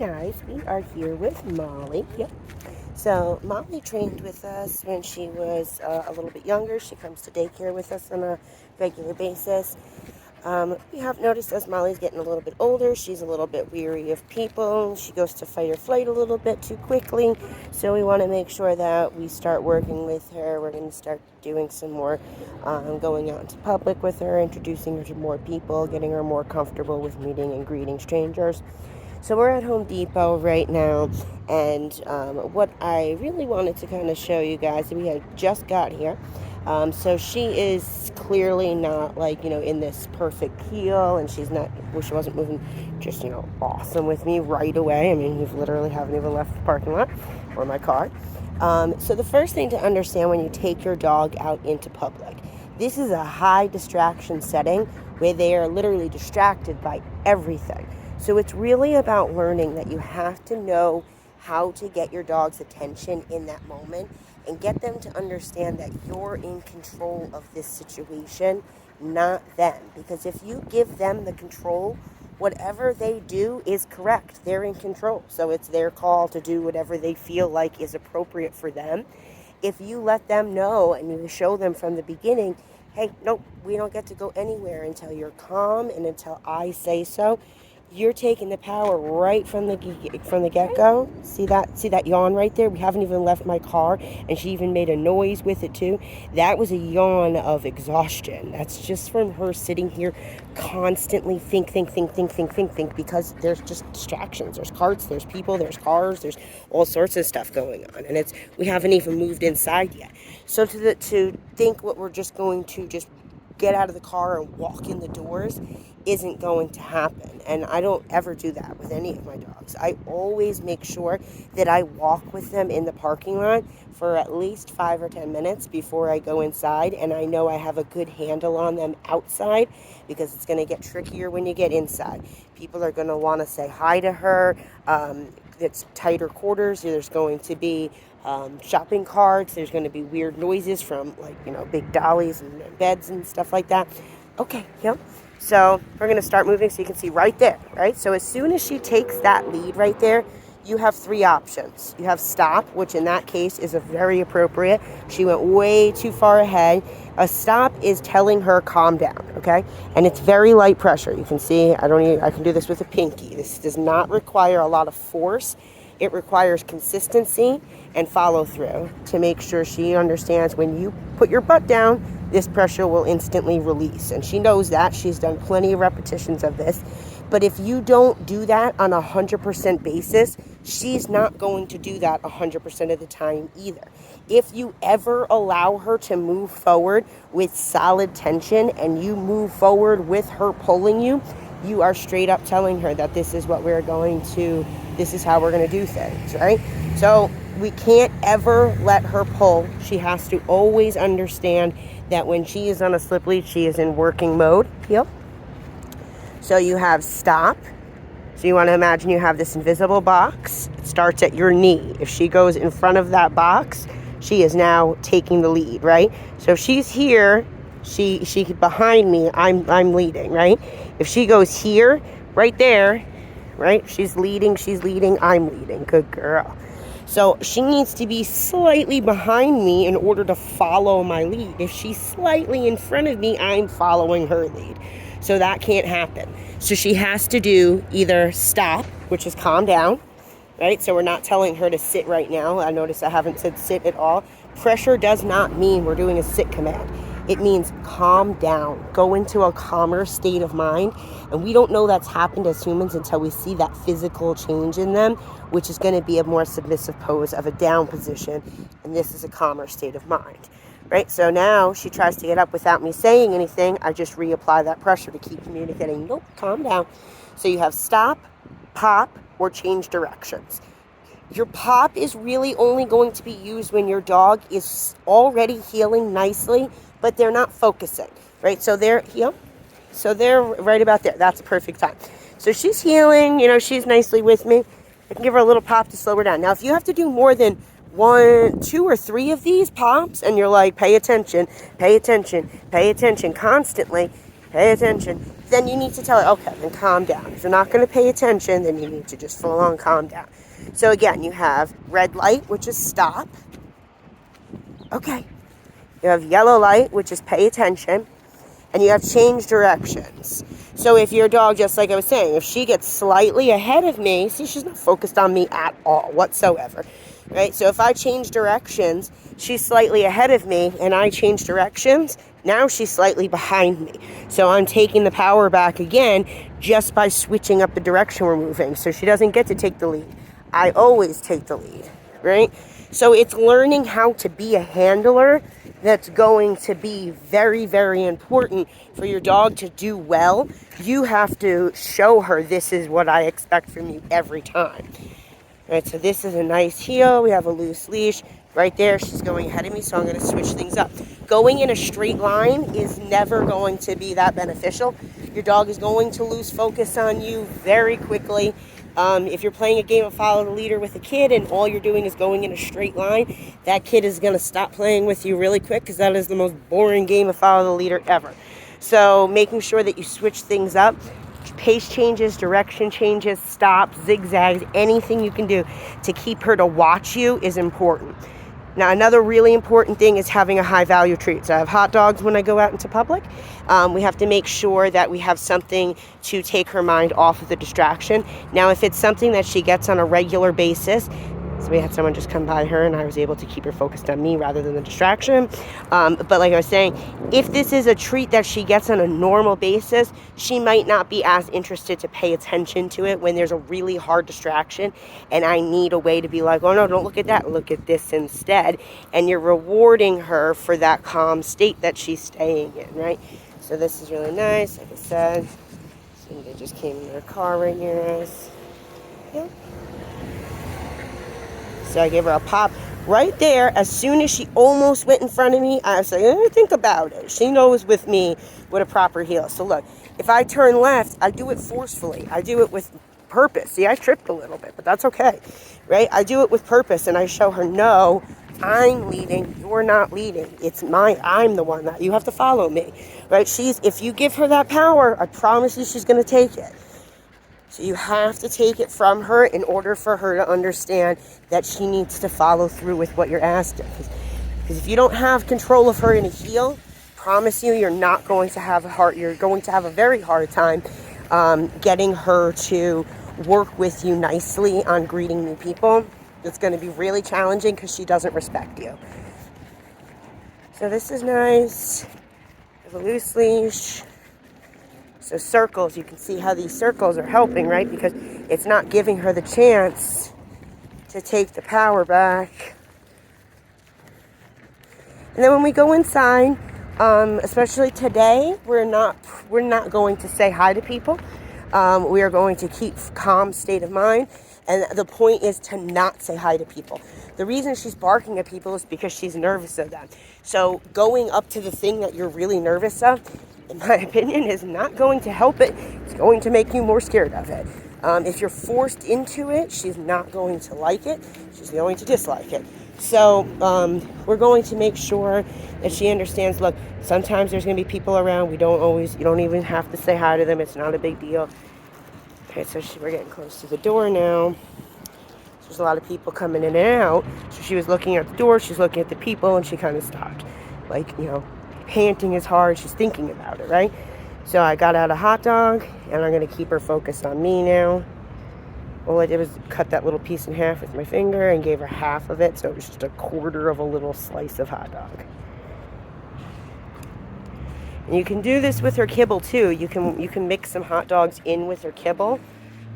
Guys, we are here with Molly. Yep. So Molly trained with us when she was a little bit younger. She comes to daycare with us on a regular basis. We have noticed as Molly's getting a little bit older, she's a little bit weary of people. She goes to fight or flight a little bit too quickly. So we want to make sure that we start working with her. We're going to start doing some more going out into public with her, introducing her to more people, getting her more comfortable with meeting and greeting strangers. So we're at Home Depot right now, and what I really wanted to kind of show you guys, we had just got here. So she is clearly not like, in this perfect heel, and she wasn't moving just, awesome with me right away. I mean, we literally haven't even left the parking lot or my car. So the first thing to understand when you take your dog out into public, this is a high distraction setting where they are literally distracted by everything. So it's really about learning that you have to know how to get your dog's attention in that moment and get them to understand that you're in control of this situation, not them. Because if you give them the control, whatever they do is correct. They're in control. So it's their call to do whatever they feel like is appropriate for them. If you let them know and you show them from the beginning, hey, nope, we don't get to go anywhere until you're calm and until I say so. You're taking the power right from the get-go. See that yawn right there? We haven't even left my car, and she even made a noise with it too. That was a yawn of exhaustion. That's just from her sitting here constantly think, because there's just distractions. There's carts, there's people, there's cars, there's all sorts of stuff going on, and we haven't even moved inside yet. So to think what we're just going to just get out of the car and walk in the doors isn't going to happen. And I don't ever do that with any of my dogs. I always make sure that I walk with them in the parking lot for at least 5 or 10 minutes before I go inside, and I know I have a good handle on them outside, because it's going to get trickier when you get inside. People are going to want to say hi to her. It's tighter quarters. There's going to be shopping carts. There's going to be weird noises from big dollies and beds and stuff like that. Okay, yep. So we're going to start moving so you can see right there, right? So as soon as she takes that lead right there, you have 3 options. You have stop, which in that case is a very appropriate. She went way too far ahead. A stop is telling her calm down, okay? And it's very light pressure. You can see, I can do this with a pinky. This does not require a lot of force. It requires consistency and follow through to make sure she understands when you put your butt down, this pressure will instantly release. And she knows that. She's done plenty of repetitions of this. But if you don't do that on a 100% basis, she's not going to do that 100% of the time either. If you ever allow her to move forward with solid tension and you move forward with her pulling you, you are straight up telling her that this is how we're going to do things, right? So we can't ever let her pull. She has to always understand that when she is on a slip lead, she is in working mode. Yep. So you have stop. So you want to imagine you have this invisible box. It starts at your knee. If she goes in front of that box, she is now taking the lead, right? So if she's here, she behind me, I'm leading, right? If she goes here, right there, right? She's leading, I'm leading. Good girl. So she needs to be slightly behind me in order to follow my lead. If she's slightly in front of me, I'm following her lead. So that can't happen. So she has to do either stop, which is calm down, right? So we're not telling her to sit right now. I notice I haven't said sit at all. Pressure does not mean we're doing a sit command. It means calm down, go into a calmer state of mind. And we don't know that's happened as humans until we see that physical change in them, which is going to be a more submissive pose of a down position. And this is a calmer state of mind, right? So now she tries to get up without me saying anything. I just reapply that pressure to keep communicating. Nope, calm down. So you have stop, pop, or change directions. Your pop is really only going to be used when your dog is already healing nicely, but they're not focusing, right? So they're right about there. That's a perfect time. So she's healing, she's nicely with me. I can give her a little pop to slow her down. Now, if you have to do more than 1, 2, or 3 of these pops, and you're like, pay attention constantly, pay attention. Then you need to tell her, okay, then calm down. If you're not going to pay attention, then you need to just full on calm down. So again, you have red light, which is stop. Okay. You have yellow light, which is pay attention. And you have change directions. So if your dog, just like I was saying, if she gets slightly ahead of me, see, she's not focused on me at all whatsoever, right? So if I change directions, she's slightly ahead of me, and I change directions, now she's slightly behind me. So I'm taking the power back again just by switching up the direction we're moving. So she doesn't get to take the lead. I always take the lead, right? So it's learning how to be a handler that's going to be very, very important for your dog to do well. You have to show her, this is what I expect from you every time. All right, so this is a nice heel. We have a loose leash. Right there, she's going ahead of me, so I'm going to switch things up. Going in a straight line is never going to be that beneficial. Your dog is going to lose focus on you very quickly. If you're playing a game of follow the leader with a kid and all you're doing is going in a straight line, that kid is going to stop playing with you really quick, because that is the most boring game of follow the leader ever. So making sure that you switch things up, pace changes, direction changes, stops, zigzags, anything you can do to keep her to watch you is important. Now, another really important thing is having a high value treat. So I have hot dogs when I go out into public. We have to make sure that we have something to take her mind off of the distraction. Now, if it's something that she gets on a regular basis, so we had someone just come by her and I was able to keep her focused on me rather than the distraction. But like I was saying, if this is a treat that she gets on a normal basis, she might not be as interested to pay attention to it when there's a really hard distraction and I need a way to be like, oh no, don't look at that, look at this instead. And you're rewarding her for that calm state that she's staying in, right? So this is really nice, like I said. Somebody just came in their car right near us. Yeah. So I gave her a pop right there. As soon as she almost went in front of me, I was like, think about it. She knows with me what a proper heel. So look, if I turn left, I do it forcefully. I do it with purpose. See, I tripped a little bit, but that's okay, right? I do it with purpose, and I show her, no, I'm leading. You're not leading. I'm the one that you have to follow me, right? If you give her that power, I promise you she's going to take it. So you have to take it from her in order for her to understand that she needs to follow through with what you're asking. Because if you don't have control of her in a heel, promise you, you're going to have a very hard time getting her to work with you nicely on greeting new people. It's going to be really challenging because she doesn't respect you. So this is nice. There's a loose leash. So circles, you can see how these circles are helping, right? Because it's not giving her the chance to take the power back. And then when we go inside, especially today, we're not going to say hi to people. We are going to keep calm state of mind. And the point is to not say hi to people. The reason she's barking at people is because she's nervous of them. So going up to the thing that you're really nervous of, in my opinion, is not going to help it. It's going to make you more scared of it. If you're forced into it, she's not going to like it. She's going to dislike it. So we're going to make sure that she understands, look, sometimes there's going to be people around. You don't even have to say hi to them. It's not a big deal. Okay, so we're getting close to the door now. There's a lot of people coming in and out. So she was looking at the door, she's looking at the people, and she kind of stopped. Panting is hard. She's thinking about it, right? So I got out a hot dog, and I'm going to keep her focused on me now. All I did was cut that little piece in half with my finger and gave her half of it, so it was just a quarter of a little slice of hot dog. And you can do this with her kibble too. You can mix some hot dogs in with her kibble,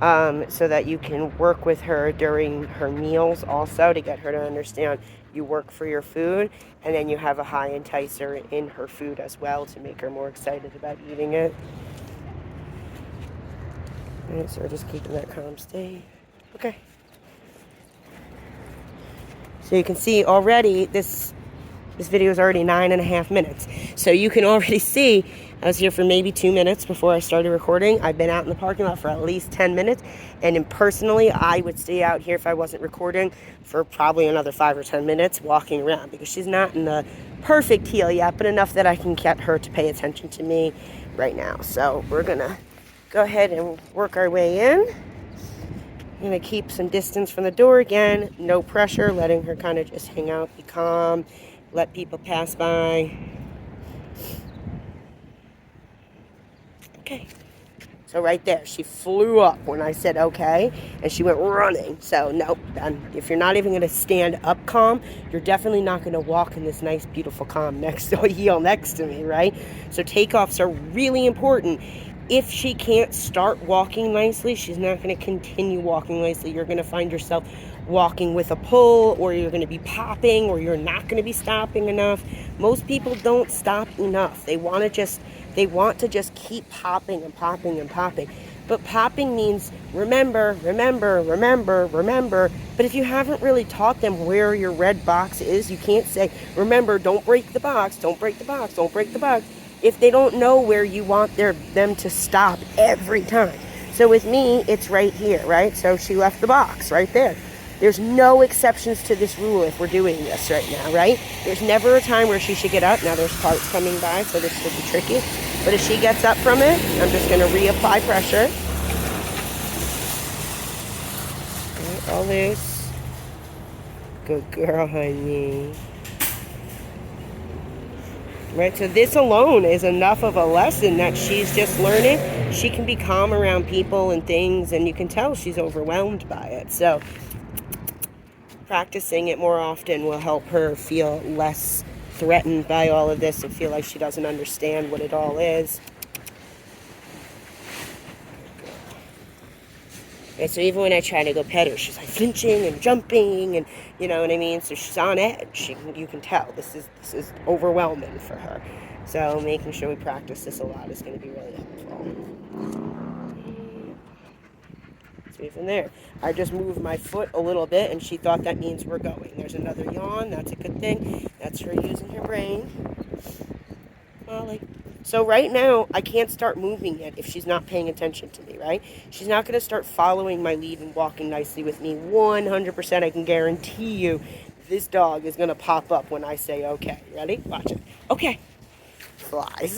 so that you can work with her during her meals also, to get her to understand you work for your food, and then you have a high enticer in her food as well to make her more excited about eating it. All right, so we're just keeping that calm state. Okay. So you can see already this video is already 9.5 minutes. So you can already see I was here for maybe 2 minutes before I started recording. I've been out in the parking lot for at least 10 minutes. And personally, I would stay out here if I wasn't recording for probably another 5 or 10 minutes walking around, because she's not in the perfect heel yet, but enough that I can get her to pay attention to me right now. So we're gonna go ahead and work our way in. I'm gonna keep some distance from the door again, no pressure, letting her kind of just hang out, be calm, let people pass by. Okay. So right there, she flew up when I said okay, and she went running. So nope, done. If you're not even going to stand up calm, you're definitely not going to walk in this nice, beautiful calm next to heel next to me, right? So takeoffs are really important. If she can't start walking nicely, she's not going to continue walking nicely. You're going to find yourself walking with a pull, or you're going to be popping, or you're not going to be stopping enough. Most people don't stop enough. They want to just keep popping and popping and popping. But popping means remember, remember, remember, remember. But if you haven't really taught them where your red box is, you can't say, remember, don't break the box, don't break the box, don't break the box, if they don't know where you want them to stop every time. So with me, it's right here, right? So she left the box right there. There's no exceptions to this rule if we're doing this right now, right? There's never a time where she should get up. Now there's carts coming by, so this could be tricky. But if she gets up from it, I'm just going to reapply pressure. Right, all loose. Good girl, honey. Right, so this alone is enough of a lesson that she's just learning. She can be calm around people and things, and you can tell she's overwhelmed by it. So practicing it more often will help her feel less threatened by all of this and feel like she doesn't understand what it all is. And so even when I try to go pet her, she's like flinching and jumping, and you know what I mean? So she's on edge. You can tell this is overwhelming for her. So making sure we practice this a lot is going to be really helpful. So even there, I just moved my foot a little bit, and she thought that means we're going. There's another yawn. That's a good thing. That's her using her brain. Molly. So right now, I can't start moving yet if she's not paying attention to me, right? She's not going to start following my lead and walking nicely with me. 100% I can guarantee you this dog is going to pop up when I say okay. Ready? Watch it. Okay. Flies.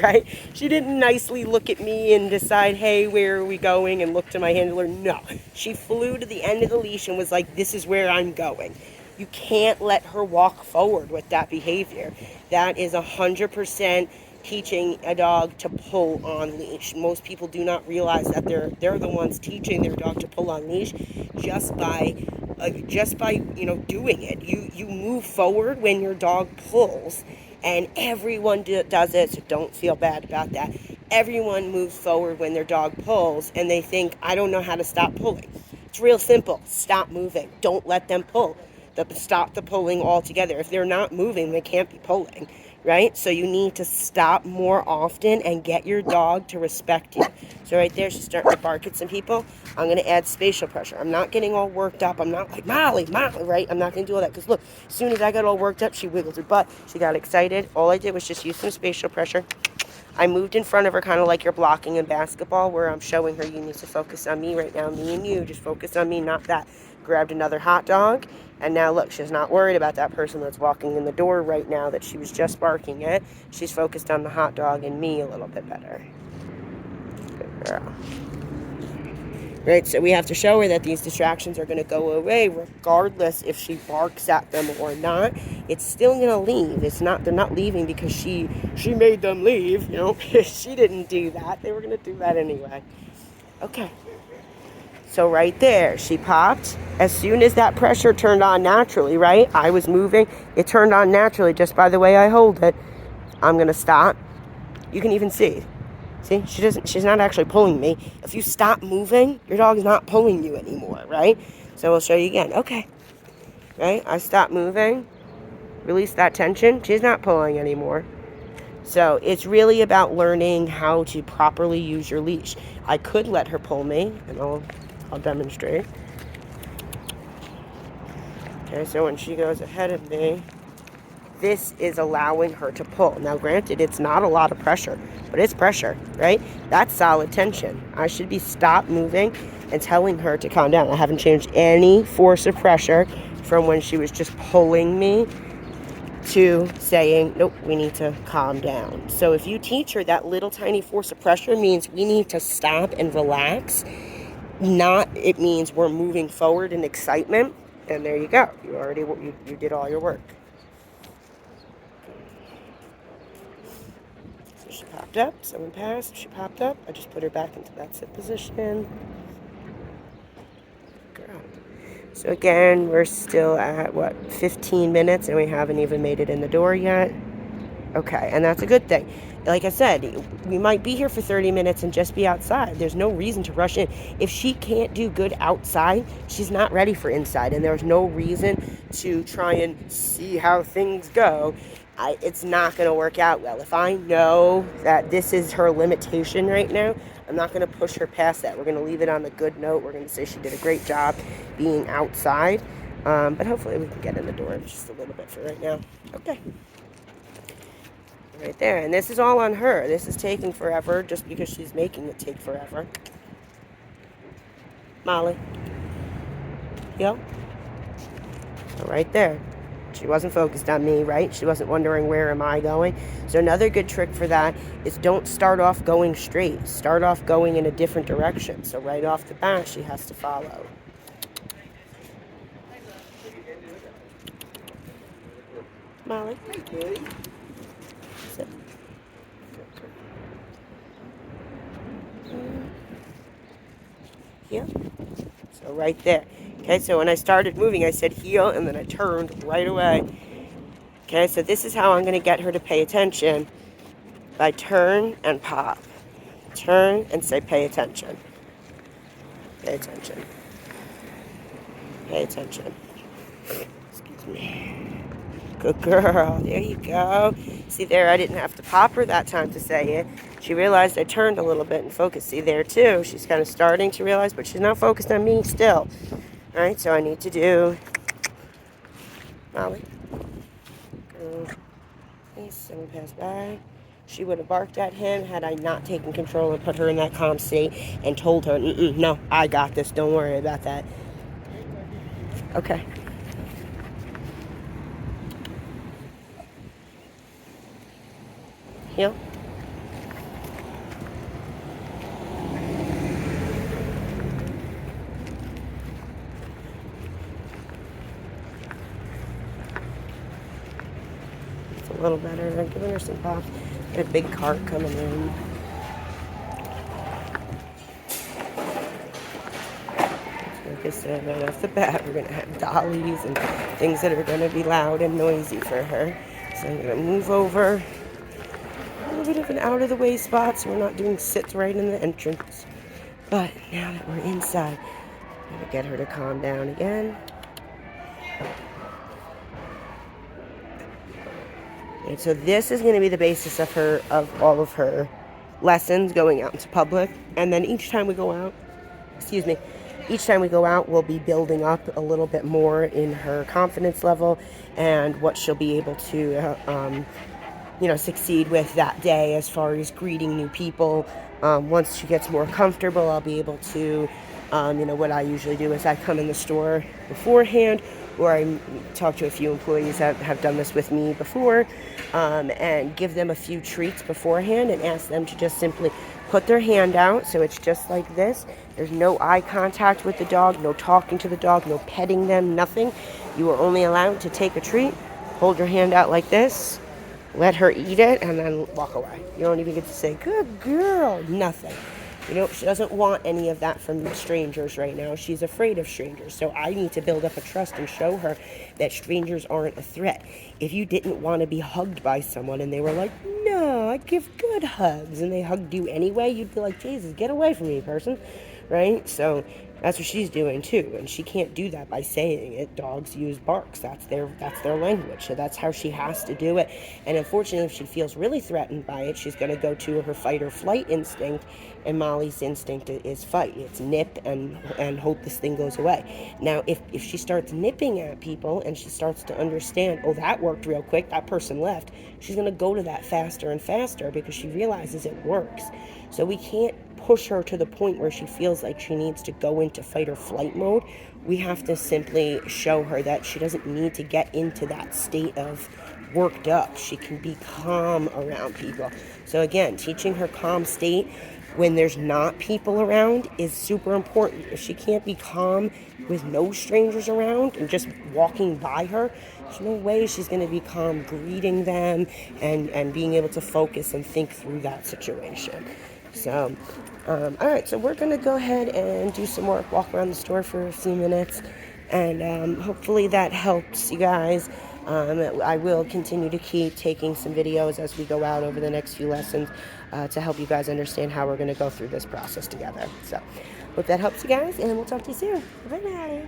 Right? She didn't nicely look at me and decide, hey, where are we going? And look to my handler. No. She flew to the end of the leash and was like, this is where I'm going. You can't let her walk forward with that behavior. That is 100% teaching a dog to pull on leash. Most people do not realize that they're the ones teaching their dog to pull on leash just by doing it. You move forward when your dog pulls, and everyone does it, so don't feel bad about that. Everyone moves forward when their dog pulls, and they think, I don't know how to stop pulling. It's real simple. Stop moving. Don't let them pull. Stop the pulling altogether. If they're not moving, they can't be pulling, right? So you need to stop more often and get your dog to respect you. So right there, she's starting to bark at some people. I'm going to add spatial pressure. I'm not getting all worked up. I'm not like, Molly, right? I'm not going to do all that because look, as soon as I got all worked up, she wiggled her butt. She got excited. All I did was just use some spatial pressure. I moved in front of her kind of like you're blocking in basketball, where I'm showing her you need to focus on me right now. Me and you, just focus on me, not that. Grabbed another hot dog, and now look, she's not worried about that person that's walking in the door right now that she was just barking at. She's focused on the hot dog and me a little bit better. Good girl. Right, so we have to show her that these distractions are going to go away regardless if she barks at them or not. It's still going to leave. They're not leaving because she made them leave, you know. She didn't do that. They were going to do that anyway. Okay. So right there, she popped. As soon as that pressure turned on naturally, right? I was moving. It turned on naturally just by the way I hold it. I'm going to stop. You can even see. See, she's not actually pulling me. If you stop moving, your dog is not pulling you anymore, right? So we'll show you again. Okay. Right? I stop moving. Release that tension. She's not pulling anymore. So it's really about learning how to properly use your leash. I could let her pull me, and I'll demonstrate. Okay, so when she goes ahead of me, this is allowing her to pull. Now, granted, it's not a lot of pressure, but it's pressure, right? That's solid tension. I should be stop moving and telling her to calm down. I haven't changed any force of pressure from when she was just pulling me to saying, nope, we need to calm down. So if you teach her that little tiny force of pressure means we need to stop and relax, not it means we're moving forward in excitement, and there you go. You did all your work. So she popped up, someone passed, she popped up, I just put her back into that sit position. Girl. So again, we're still at, 15 minutes, and we haven't even made it in the door yet. Okay, and that's a good thing. Like I said, we might be here for 30 minutes and just be outside. There's no reason to rush in. If she can't do good outside, she's not ready for inside, and there's no reason to try and see how things go. It's not going to work out well. If I know that this is her limitation right now, I'm not going to push her past that. We're going to leave it on a good note. We're going to say she did a great job being outside, but hopefully we can get in the door just a little bit for right now. Okay. Right there. And this is all on her. This is taking forever just because she's making it take forever. Molly. Yo. So right there. She wasn't focused on me, right? She wasn't wondering where am I going. So another good trick for that is don't start off going straight. Start off going in a different direction. So right off the bat, she has to follow. Molly. Sit. Here. So right there. Okay, so when I started moving, I said heel, and then I turned right away. Okay, so this is how I'm going to get her to pay attention. By turn and pop. Turn and say pay attention. Pay attention. Pay attention. Excuse me. Good girl. There you go. See there, I didn't have to pop her that time to say it. She realized I turned a little bit and focused. See there too. She's kind of starting to realize, but she's not focused on me still. All right, so I need to do Molly. Please, someone pass by. She would have barked at him had I not taken control and put her in that calm state and told her, no, I got this. Don't worry about that. Okay. Heel. It's a little better. I'm giving her some pops. Got a big cart coming in. Like I said, right off the bat, we're going to have dollies and things that are going to be loud and noisy for her. So I'm going to move over a little bit of an out-of-the-way spot so we're not doing sits right in the entrance. But now that we're inside, I'm going to get her to calm down again. And so this is going to be the basis of all of her lessons going out into public. And then each time we go out, we'll be building up a little bit more in her confidence level and what she'll be able to, succeed with that day as far as greeting new people. Once she gets more comfortable, I'll be able to, what I usually do is I come in the store beforehand, or I talk to a few employees that have done this with me before, and give them a few treats beforehand and ask them to just simply put their hand out. So it's just like this. There's no eye contact with the dog, no talking to the dog, no petting them, nothing. You are only allowed to take a treat, hold your hand out like this, let her eat it, and then walk away. You don't even get to say, good girl, nothing. She doesn't want any of that from strangers right now. She's afraid of strangers. So I need to build up a trust and show her that strangers aren't a threat. If you didn't want to be hugged by someone and they were like, no, I give good hugs, and they hugged you anyway, you'd be like, Jesus, get away from me, person. Right? So that's what she's doing too, and she can't do that by saying it. Dogs use barks. That's their language. So that's how she has to do it. And unfortunately, if she feels really threatened by it, she's going to go to her fight or flight instinct. And Molly's instinct is fight. It's nip and hope this thing goes away. Now, if she starts nipping at people and she starts to understand, oh, that worked real quick, that person left, she's going to go to that faster and faster because she realizes it works. So we can't push her to the point where she feels like she needs to go into fight or flight mode. We have to simply show her that she doesn't need to get into that state of worked up. She can be calm around people. So again, teaching her calm state when there's not people around is super important. If she can't be calm with no strangers around and just walking by her, there's no way she's going to be calm greeting them and being able to focus and think through that situation. So, all right, so we're going to go ahead and do some more walk around the store for a few minutes, and hopefully that helps you guys. I will continue to keep taking some videos as we go out over the next few lessons to help you guys understand how we're going to go through this process together. So, hope that helps you guys, and we'll talk to you soon. Bye, Natalie.